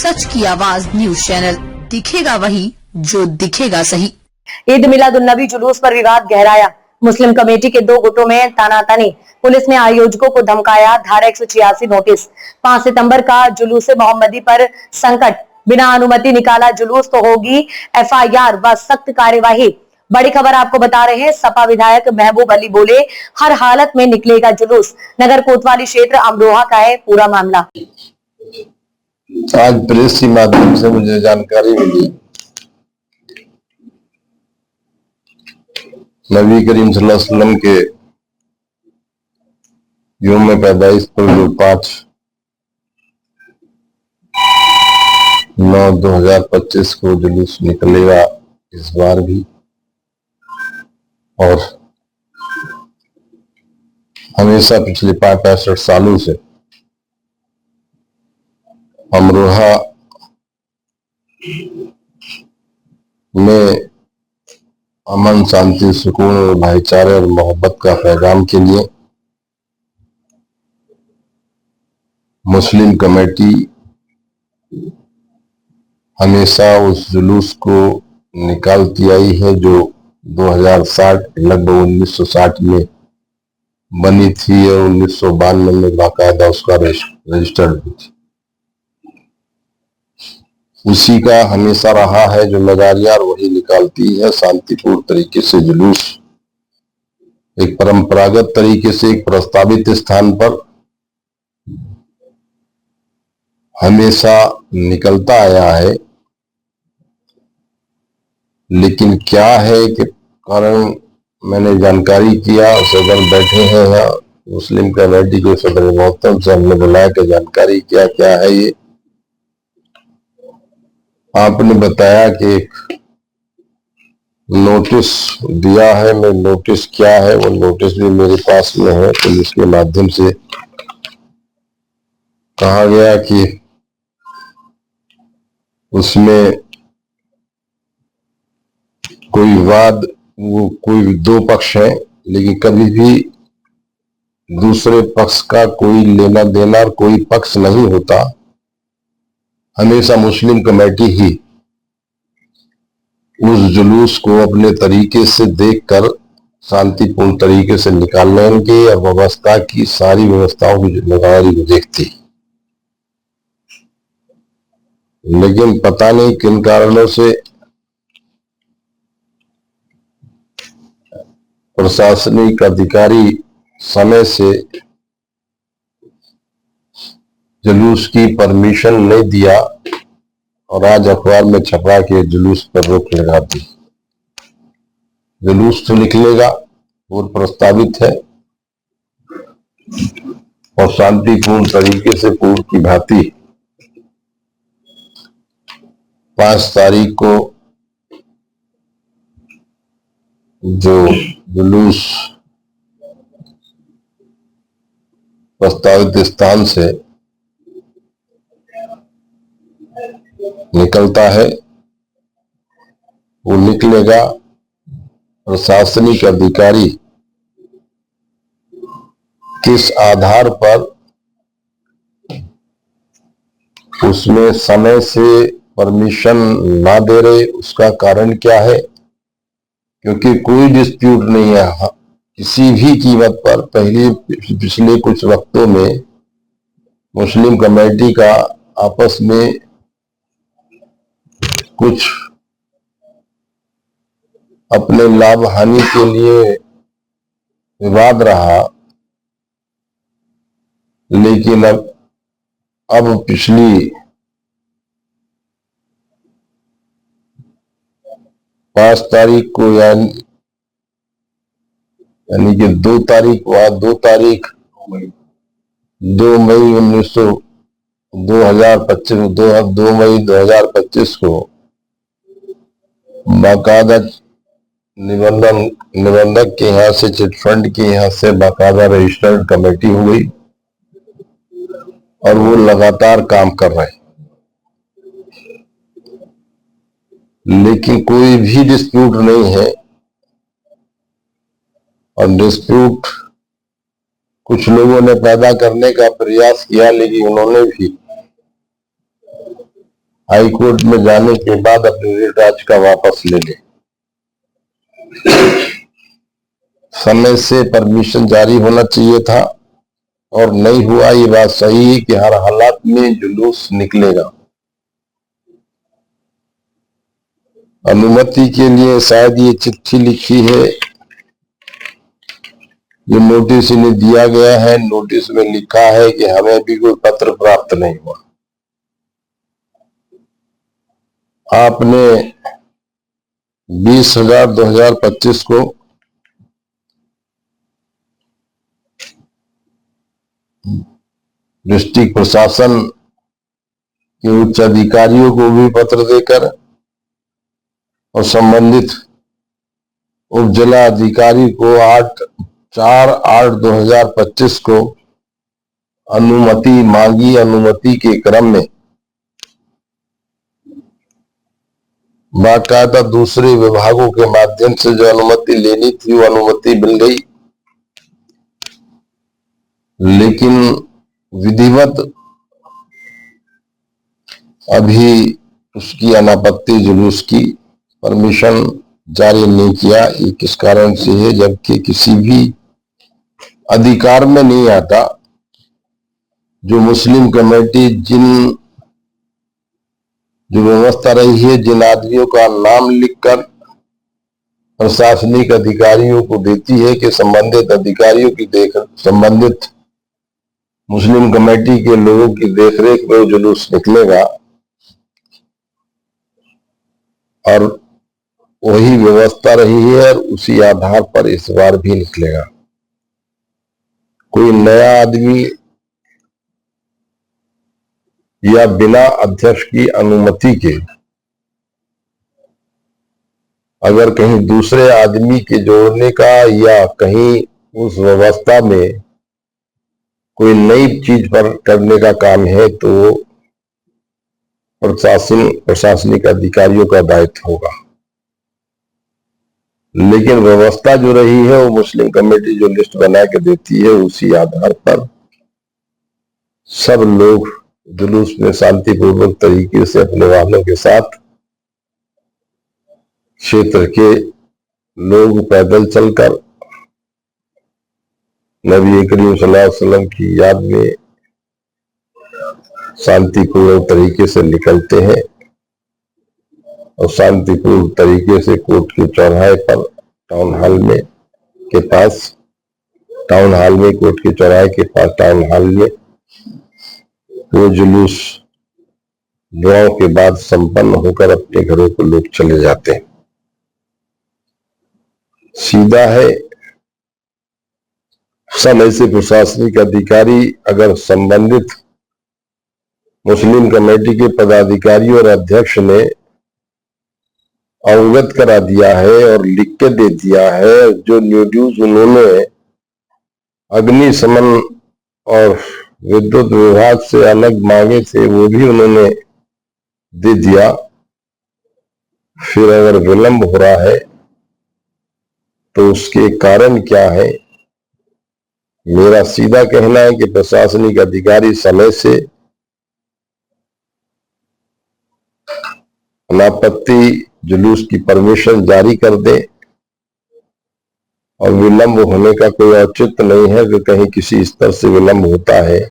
सच की आवाज news channel, दिखेगा वही जो दिखेगा सही। ईद मिलादुन्नबी जुलूस पर विवाद गहराया। मुस्लिम कमेटी के दो गुटों में तानातानी। पुलिस ने आयोजकों को धमकाया। धारा 186 नोटिस। 5 सितंबर का जुलूस मोहम्मदी पर संकट। बिना अनुमति निकाला जुलूस तो होगी FIR व सख्त कार्यवाही। बड़ी खबर आपको बता रहे हैं। सपा विधायक महबूब अली बोले, हर हालत में निकलेगा जुलूस। नगर कोतवाली क्षेत्र अमरोहा का है पूरा मामला। आज प्रेस के माध्यम से मुझे जानकारी मिली, नबी करीम सल्लल्लाहु अलैहि वसल्लम के यौम पैदाइश पर जो 5/9/2025 को जुलूस निकलेगा इस बार भी, और हमेशा पिछले 65 सालों से अमरोहा में अमन, शांति, सुकून और भाईचारे और मोहब्बत का पैगाम के लिए मुस्लिम कमेटी हमेशा उस जुलूस को निकालती आई है जो 2060 लगभग 1960 में बनी थी और 1992 में बाकायदा उसका रजिस्टर्ड भी थी। उसी का हमेशा रहा है जो मजारियार वही निकालती है। शांतिपूर्ण तरीके से जुलूस एक परंपरागत तरीके से एक प्रस्तावित स्थान पर हमेशा निकलता आया है, लेकिन क्या है कि कारण मैंने जानकारी किया, सदर बैठे हैं यहाँ मुस्लिम कमेटी के सदर मोहतरम से हमने बुलाया कि जानकारी क्या क्या है। ये आपने बताया कि एक नोटिस दिया है। मैं नोटिस क्या है, वो नोटिस भी मेरे पास में है। पुलिस के माध्यम से कहा गया कि उसमें कोई विवाद, वो कोई दो पक्ष है, लेकिन कभी भी दूसरे पक्ष का कोई लेना देना और कोई पक्ष नहीं होता। हमेशा मुस्लिम कमेटी ही उस जुलूस को अपने तरीके से देखकर शांतिपूर्ण तरीके से निकालने के और व्यवस्था की सारी व्यवस्थाओं की जिम्मेदारी को देखती, लेकिन पता नहीं किन कारणों से प्रशासनिक अधिकारी समय से जुलूस की परमिशन नहीं दिया और आज अखबार में छपा के जुलूस पर रोक लगा दी। जुलूस तो निकलेगा, वो प्रस्तावित है और शांतिपूर्ण तरीके से पूर्व की भांति 5 तारीख को जो जुलूस प्रस्तावित स्थान से निकलता है वो निकलेगा। प्रशासनिक अधिकारी किस आधार पर उसमें समय से परमिशन ना दे रहे, उसका कारण क्या है? क्योंकि कोई डिस्प्यूट नहीं है किसी भी कीमत पर। पिछले कुछ वक्तों में मुस्लिम कमेटी का आपस में कुछ अपने लाभ हानि के लिए विवाद रहा, लेकिन अब पिछली 5 तारीख को यानी कि 2 तारीख 2 मई 2025 को बाकायदा निबंधक के यहाँ से, चिटफंड के यहाँ से बाकायदा रजिस्टर्ड कमेटी हो गई और वो लगातार काम कर रहे हैं, लेकिन कोई भी डिस्प्यूट नहीं है। और डिस्प्यूट कुछ लोगों ने पैदा करने का प्रयास किया, लेकिन उन्होंने भी हाई कोर्ट में जाने के बाद अपनी रिट याचिका वापस ले ले। समय से परमिशन जारी होना चाहिए था और नहीं हुआ। ये बात सही है कि हर हालात में जुलूस निकलेगा। अनुमति के लिए शायद ये चिट्ठी लिखी है, जो नोटिस इन्हें दिया गया है। नोटिस में लिखा है कि हमें भी कोई पत्र प्राप्त नहीं हुआ। आपने 20/2025 को डिस्ट्रिक्ट प्रशासन के उच्च अधिकारियों को भी पत्र देकर और संबंधित उप जिला अधिकारी को 4/8/2025 को अनुमति मांगी। अनुमति के क्रम में बाकायदा दूसरे विभागों के माध्यम से जो अनुमति लेनी थी वो अनुमति मिल गई, लेकिन विधिवत अभी उसकी अनापत्ति जुलूस की परमिशन जारी नहीं किया। ये किस कारण से है? जबकि किसी भी अधिकार में नहीं आता जो मुस्लिम कमेटी जो व्यवस्था रही है, जिन आदमियों का नाम लिखकर प्रशासनिक अधिकारियों को देती है कि संबंधित अधिकारियों की संबंधित मुस्लिम कमेटी के लोगों की देखरेख में जुलूस निकलेगा और वही व्यवस्था रही है और उसी आधार पर इस बार भी निकलेगा। कोई नया आदमी या बिना अध्यक्ष की अनुमति के अगर कहीं दूसरे आदमी के जोड़ने का या कहीं उस व्यवस्था में कोई नई चीज पर करने का काम है तो प्रशासनिक अधिकारियों का दायित्व होगा। लेकिन व्यवस्था जो रही है वो मुस्लिम कमेटी जो लिस्ट बना के देती है उसी आधार पर सब लोग जुलूस में शांतिपूर्वक तरीके से अपने वाहनों के साथ क्षेत्र के लोग पैदल चलकर नबी करीम सल्लल्लाहु अलैहि वसल्लम की याद में शांतिपूर्ण तरीके से निकलते हैं और शांतिपूर्ण तरीके से कोर्ट के चौराहे पर टाउन हॉल में कोर्ट के चौराहे के पास टाउन हॉल में वो जुलूस दुआओं के बाद संपन्न होकर अपने घरों को लोग चले जाते हैं। सीधा है। समय से प्रशासनिक अधिकारी अगर संबंधित मुस्लिम कमेटी के पदाधिकारियों और अध्यक्ष ने अवगत करा दिया है और लिख के दे दिया है, जो न्यूज उन्होंने अग्निशमन और विद्युत विभाग से अलग मांगे थे वो भी उन्होंने दे दिया, फिर अगर विलंब हो रहा है तो उसके कारण क्या है? मेरा सीधा कहना है कि प्रशासनिक अधिकारी समय से अनापत्ति जुलूस की परमिशन जारी कर दे और विलंब होने का कोई औचित्य नहीं है कि कहीं किसी स्तर से विलंब होता है